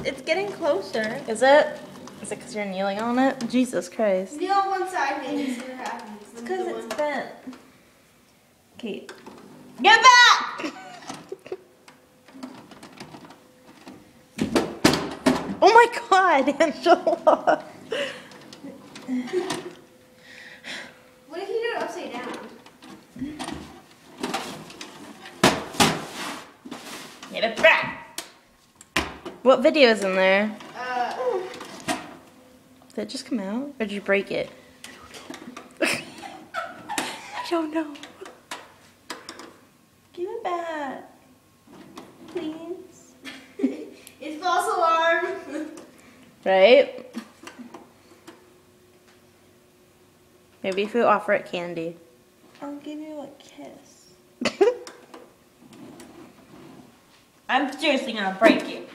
It's getting closer. Is it? Is it because you're kneeling on it? Jesus Christ. Kneel on one side, maybe, see what happens. It's because it's bent. Okay. Get back! Oh my God, Angela. What if you do it upside down? Get it back. What video is in there? Did it just come out? Or did you break it? I don't know. Give it back. Please. It's false alarm. Right? Maybe if you offer it candy. I'll give you a kiss. I'm seriously gonna break you.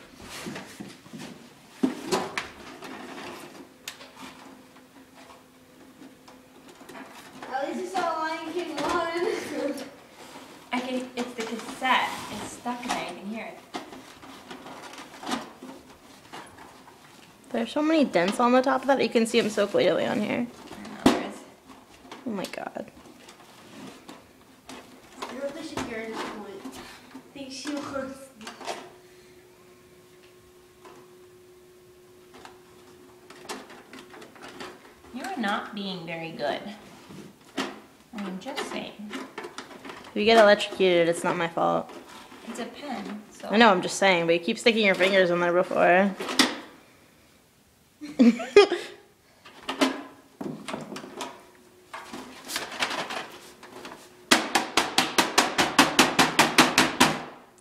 At least you saw Lion King 1. It's the cassette. It's stuck in there. You can hear it. There's so many dents on the top of that. You can see them so clearly on here. I know there is. Oh my God. I don't think she's scared at this point. I think she wants. You are not being very good. I'm just saying. If you get electrocuted, it's not my fault. It's a pen, so. I know, I'm just saying, but you keep sticking your fingers in there before.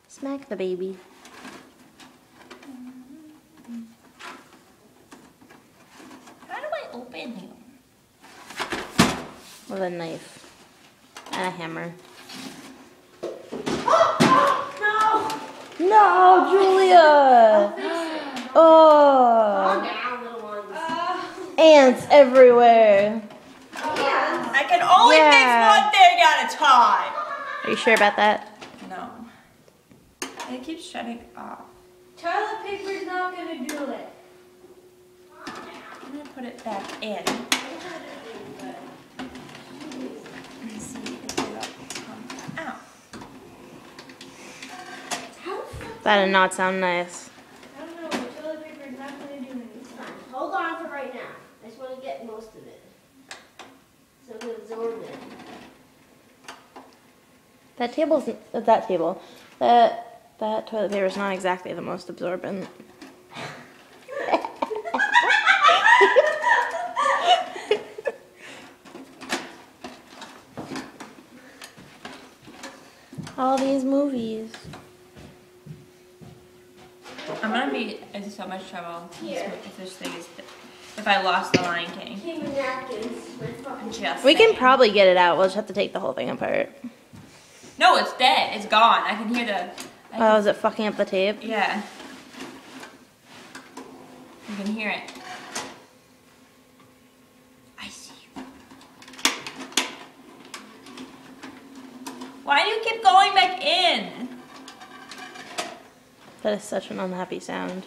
Smack the baby. How do I open you? With a knife. And a hammer. No, Julia! Oh! Down, little ones. Ants everywhere. I can only Yeah. fix one thing at a time. Are you sure about that? No. It keeps shutting off. Toilet paper's not gonna do it. I'm gonna put it back in. And see if it'll come out. How? That did not sound nice. I don't know, but toilet paper is not gonna do anything. Hold on for right now. I just want to get most of it. So I can absorb it. That toilet paper is not exactly the most absorbent. All these movies. I'm gonna be in so much trouble if this thing is. If I lost the Lion King. King of napkins. My fucking Just We can saying. probably get it out. We'll just have to take the whole thing apart. No, it's dead. It's gone. I can hear the. Oh, is it fucking up the tape? Yeah. You can hear it. I see you. Why do you keep going back in? That is such an unhappy sound.